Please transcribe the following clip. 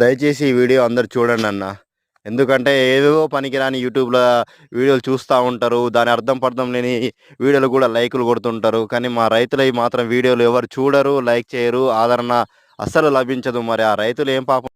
దయచేసి ఈ వీడియో అందరూ చూడండి అన్న. ఎందుకంటే ఏవేవో పనికిరాని యూట్యూబ్‌లో వీడియోలు చూస్తా ఉంటారు. దాని అర్థం పర్థం లేని వీడియోలు కూడా లైకులు కొడుతుంటారు. కానీ మా రైతులయి మాత్రం వీడియోలు ఎవరు చూడరు, లైక్ చేయరు, ఆదరణ అస్సలు లభించదు. మరి ఆ రైతులు ఏం పాపం